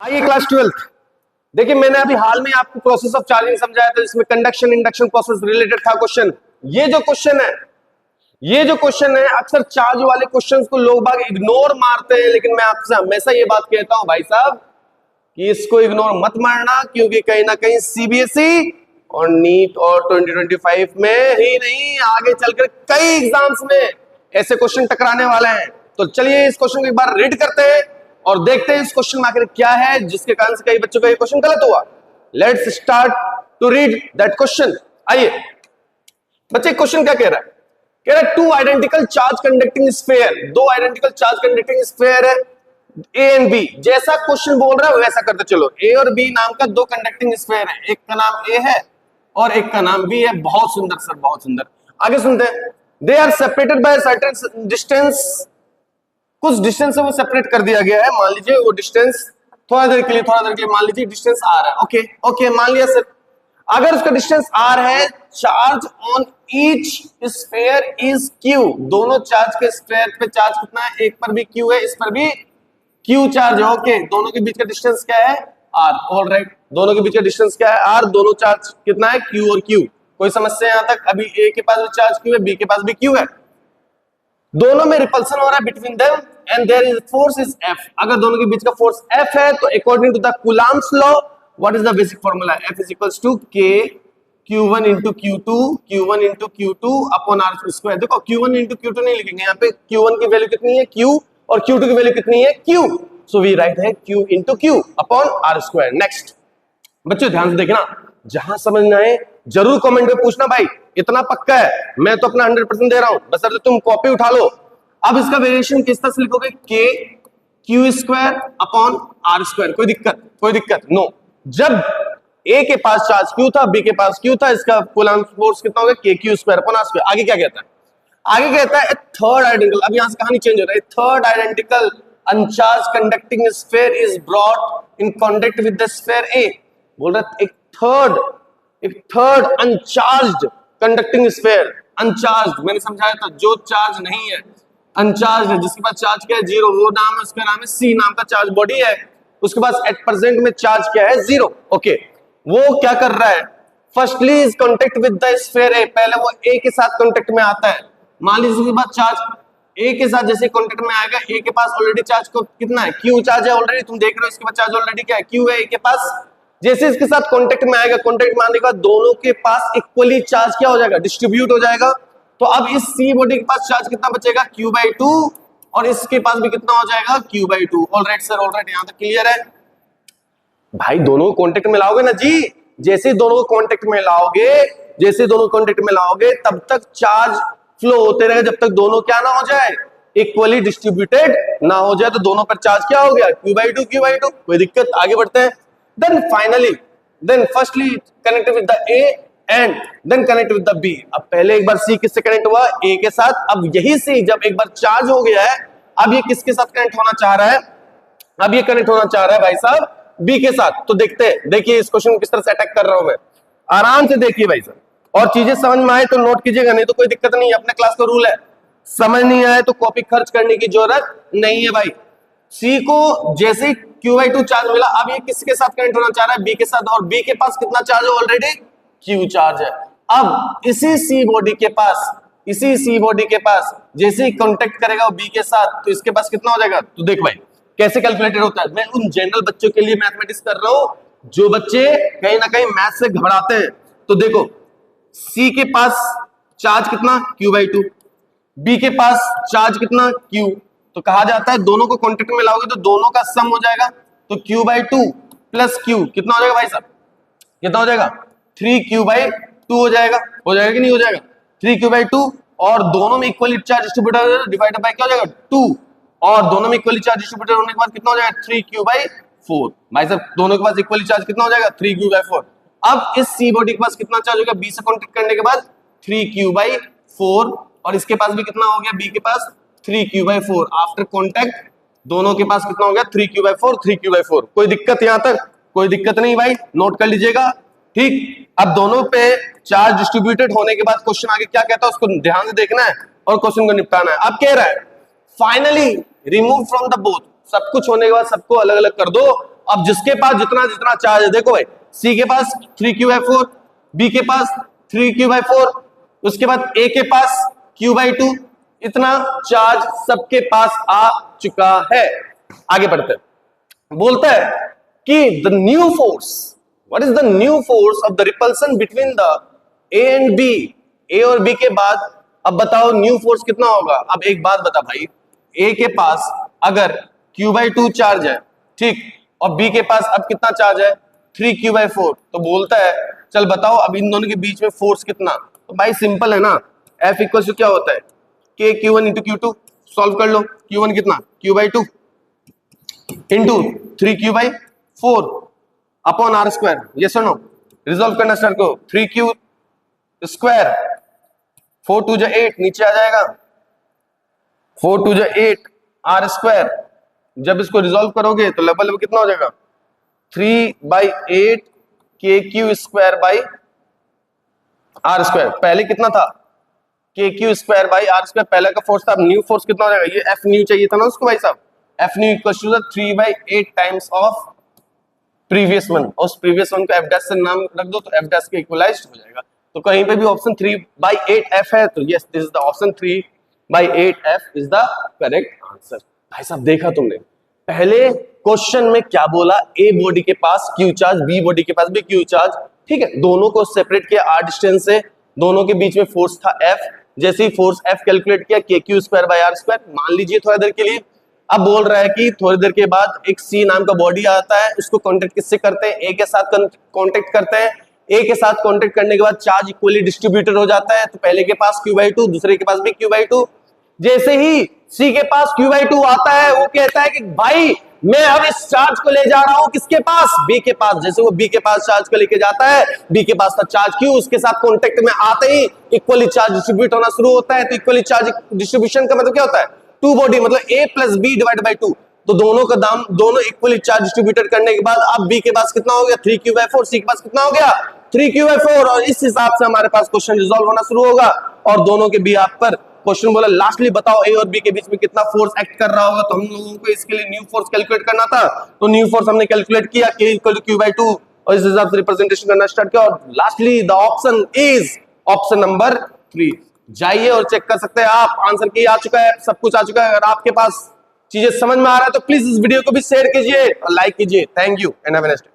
आइए class 12th। देखिए मैंने अभी हाल में आपको प्रोसेस ऑफ चार्जिंग समझाया था, जिसमें कंडक्शन इंडक्शन प्रोसेस रिलेटेड था क्वेश्चन। ये जो क्वेश्चन है अक्सर चार्ज वाले क्वेश्चंस को लोग बाग इग्नोर मारते हैं, लेकिन मैं आपसे हमेशा ये बात कहता हूं भाई साहब कि इसको इग्नोर मत मारना, क्योंकि कहीं ना कहीं सीबीएसई और नीट और 2025 में ही नहीं आगे चलकर कई एग्जाम्स में ऐसे क्वेश्चन टकराने वाले हैं। तो चलिए इस क्वेश्चन को एक बार रीड करते हैं और देखते हैं इस क्वेश्चन में आखिर क्या है जिसके कारण से कई बच्चों का ये क्वेश्चन गलत हुआ। Let's start to read that question. आइए बच्चे, क्वेश्चन क्या कह रहा है? कह रहा है two identical charge conducting sphere, दो आइडेंटिकल चार्ज कंडक्टिंग स्फीयर है ए एंड बी। जैसा क्वेश्चन बोल रहा है वैसा करते चलो। ए और बी नाम का दो कंडक्टिंग स्फीयर है, एक का नाम ए है और एक का नाम बी है। बहुत सुंदर सर, बहुत सुंदर। आगे सुनते हैं। They are separated by certain distance, कुछ डिस्टेंस से वो सेपरेट कर दिया गया है। मान लीजिए वो डिस्टेंस थोड़ा देर के लिए मान लीजिए डिस्टेंस आर है। ओके ओके, मान लिया सर। अगर उसका डिस्टेंस आर है, charge on each sphere is Q. दोनों चार्ज के स्फीयर पे चार्ज कितना है? एक पर भी क्यू है, इस पर भी क्यू चार्ज है। ओके, दोनों के बीच का डिस्टेंस क्या है? आर। ऑलराइट, दोनों के बीच का डिस्टेंस क्या है? आर। दोनों चार्ज कितना है? क्यू और क्यू। कोई समस्या यहां तक? अभी ए के पास भी चार्ज क्यू है, बी के पास भी क्यू है। दोनों में रिपल्सन हो रहा है between them and there is force is F. अगर दोनों के बीच का फोर्स एफ है तो according to the Coulomb's law what is the basic formula? F is equals to K Q1 into Q2 Q1 into Q2 upon R square. देखो Q1 into Q2 नहीं लिखेंगे, यहाँ पे Q1 की वैल्यू कितनी है? Q, और Q2 की वैल्यू कितनी है? Q। सो वी राइट है Q into Q upon R square. Next बच्चों ध्यान से देखना, जहां समझ ना आए जरूर कमेंट में पूछना भाई, इतना पक्का है, मैं तो अपना 100% दे रहा हूं, बस अगर तुम कॉपी उठा लो। अब इसका वेरिएशन किस तरह से लिखोगे? K Q square upon R square. कोई दिक्कत नो। जब ए के पास चार्ज क्यू था, बी के पास क्यू था, इसका कूलम्ब फोर्स कितना होगा? K Q square upon R square. आगे क्या कहता है? आगे कहता है थर्ड आइडेंटिकल, अब यहां से कहानी चेंज हो रहा है। Third identical uncharged conducting sphere is brought in contact with the sphere A. बोल रहा है एक third uncharged conducting sphere. Uncharged मैंने समझाया था, जो चार्ज नहीं है, अनचार्ज है, जिसके पास चार्ज क्या है? जीरो। वो नाम है, उसका नाम है सी नाम का चार्ज बॉडी है। उसके पास एट प्रेजेंट में चार्ज क्या है? जीरो। ओके, वो क्या कर रहा है? Firstly is contact with the sphere A. पहले वो ए के साथ कांटेक्ट में आता है। मान लीजिए उसके बाद चार्ज ए के साथ जैसे कांटेक्ट में आएगा, ए के पास ऑलरेडी चार्ज कितना है? क्यू चार्ज है ऑलरेडी, तुम देख रहे हो इसके पास चार्ज ऑलरेडी क्या है? क्यू है ए के पास। जैसे इसके साथ कांटेक्ट में आएगा, कांटेक्ट में आने के बाद दोनों के पास इक्वली चार्ज क्या हो जाएगा? डिस्ट्रीब्यूट हो जाएगा। तो अब इस सी बॉडी के पास चार्ज कितना बचेगा? Q/2, और इसके पास भी कितना हो जाएगा? Q/2। ऑलराइट सर, ऑलराइट, यहां तक क्लियर है भाई? दोनों को कांटेक्ट में लाओगे ना जी, जैसे दोनों को कांटेक्ट में लाओगे तब तक चार्ज फ्लो होते रहेगा, जब तक दोनों क्या ना हो जाए? इक्वली डिस्ट्रीब्यूटेड ना हो जाए। तो दोनों पर चार्ज क्या हो गया? Q/2। कोई दिक्कत? आगे बढ़ते हैं। Then firstly connect with the A and then connect with the B. अब पहले एक बार सी किससे कनेक्ट हुआ? ए के साथ। अब यही सी जब एक बार चार्ज हो गया है, अब ये किसके साथ कनेक्ट होना चाह रहा है? अब ये कनेक्ट होना चाह रहा है भाई साहब बी के साथ। तो देखिए इस क्वेश्चन को किस तरह से अटैक कर रहा हूं मैं, आराम से देखिए भाई साहब। और चीजें समझ में आए तो नोट कीजिएगा, नहीं तो कोई दिक्कत नहीं, अपने क्लास का रूल है। समझ नहीं आए तो कॉपी खर्च करने की जरूरत नहीं है भाई। सी को जैसे Q/2 चार्ज मिला, अब ये किसके साथ कनेक्ट होना चाह रहा है? बी के साथ। और बी के पास कितना चार्ज है? ऑलरेडी क्यू चार्ज है। अब इसी सी बॉडी के पास जैसे ही कॉन्टेक्ट करेगा बी के साथ, तो इसके पास कितना हो जाएगा? तो देख भाई कैसे कैलकुलेटेड होता है। मैं उन जनरल बच्चों के लिए मैथमेटिक्स कर रहा हूं जो बच्चे कहीं ना कहीं मैथ से घबराते हैं। तो देखो सी के पास चार्ज कितना? Q/2। बी के पास चार्ज कितना? Q। तो कहा जाता है दोनों को कांटेक्ट में लाओगे तो दोनों का सम हो जाएगा। तो Q/2 प्लस Q कितना हो जाएगा भाई साहब? कितना हो जाएगा? 3Q/2 हो जाएगा कि नहीं हो जाएगा? 3Q/2, और दोनों में equally charge distributed divided by क्या हो जाएगा? 2, और दोनों में इक्वली चार्ज डिस्ट्रीब्यूटेड होने के बाद कितना हो जाएगा? 3Q/4। भाई साहब दोनों के पास इक्वली चार्ज कितना हो जाएगा? 3Q/4। अब इस सी बॉडी के पास कितना चार्ज होगा? बी से कांटेक्ट करने के बाद 3Q/4, और इसके पास भी कितना हो गया? बी के पास 3Q/4। आफ्टर कांटेक्ट दोनों के पास कितना हो गया? 3Q/4। कोई दिक्कत यहां तक? कोई दिक्कत नहीं भाई, नोट कर लीजिएगा। ठीक, अब दोनों पे चार्ज डिस्ट्रीब्यूटेड होने के बाद क्वेश्चन आगे क्या कहता है उसको ध्यान से देखना है और क्वेश्चन को निपटाना है। अब कह रहा है finally remove from the both, सब कुछ होने के बाद सबको अलग अलग कर दो अब जिसके पास जितना जितना चार्ज है, देखो भाई सी के पास 3q/4, बी के पास 3q/4, उसके बाद ए के पास q/2, इतना चार्ज सबके पास आ चुका है। आगे बढ़ते हैं। बोलता है कि the new force, what is the new force of the repulsion between the A and B, A और बी के बाद अब बताओ न्यू फोर्स कितना होगा। अब एक बात बता भाई, ए के पास अगर q/2 चार्ज है, ठीक, और बी के पास अब कितना चार्ज है 3q/4, तो बोलता है चल बताओ अब इन दोनों के बीच में फोर्स कितना। तो भाई सिंपल है ना, F इक्वल टू क्या होता है k q1 into q2, solve कर लो। q1 कितना q/2 into 3q/4 upon r square, ये सुनो रिजॉल्व करना स्टार्ट करो। 3q स्क्वायर 4 2 जा 8 नीचे आ जाएगा, 4 2 जा 8 r स्क्वायर, जब इसको रिजॉल्व करोगे तो लेवल में कितना हो जाएगा 3/8 kq square by r square. पहले कितना था kq square by r square, पहले का फोर्स था, अब न्यू फोर्स कितना हो जाएगा, ये f न्यू चाहिए था ना उसको भाई साहब, f new equal to 3/8 times of previous one, और उस प्रीवियस वन को f डैश से नाम रख दो तो f डैश के इक्वलाइज्ड हो जाएगा। तो कहीं पे भी ऑप्शन 3/8 f है, तो yes this is the option 3/8 f is the correct answer. भाई साहब देखा तुमने पहले क्वेश्चन में क्या बोला, ए बॉडी के पास q चार्ज, बी बॉडी के पास भी q चार्ज, ठीक है, दोनों को सेपरेट किया r डिस्टेंस से, दोनों के बीच में फोर्स था f, जैसे ही फोर्स f कैलकुलेट किया kq square by r square, मान लीजिए थोड़ी देर के लिए। अब बोल रहा है कि थोड़ी देर के बाद एक C नाम का बॉडी आता है, उसको कांटेक्ट किससे करते हैं, A के साथ कांटेक्ट करते हैं, A के साथ कांटेक्ट करने के बाद चार्ज इक्वली डिस्ट्रीब्यूटेड हो जाता है, तो पहले के पास q/2, दूसरे के पास भी q/2। जैसे ही C के पास q/2 आता है, वो कहता है कि भाई मैं अब इस चार्ज को ले जा रहा हूं किसके पास, B के पास। जैसे वो B के पास चार्ज को लेके जाता है, B के पास था चार्ज Q, उसके साथ कांटेक्ट में आते ही इक्वली चार्ज डिस्ट्रीब्यूट होना शुरू होता है। तो इक्वली चार्ज डिस्ट्रीब्यूशन का मतलब क्या होता है, टू बॉडी मतलब A plus B divide by 2, तो दोनों का दाम, दोनों इक्वली चार्ज डिस्ट्रीब्यूटेड करने के बाद अब B के पास कितना हो गया 3q/4, C के पास कितना हो गया 3q/4, और इस हिसाब से हमारे पास क्वेश्चन रिजॉल्व होना शुरू होगा। और दोनों के बीच पर क्वेश्चन बोला लास्टली बताओ A और B के बीच में कितना फोर्स एक्ट कर रहा होगा, तो हम लोगों को इसके लिए न्यू फोर्स कैलकुलेट करना था। तो न्यू फोर्स हमने कैलकुलेट किया k इक्वल टू q/2, और इस हिसाब से रिप्रेजेंटेशन करना स्टार्ट किया, और lastly the option is option number 3। जाइए और चेक कर सकते हैं आप, आंसर की आ चुका है, सब कुछ आ चुका है। अगर आपके पास चीजें समझ में आ रहा है तो प्लीज इस वीडियो को भी शेयर कीजिए और लाइक कीजिए। Thank you and have a nice day.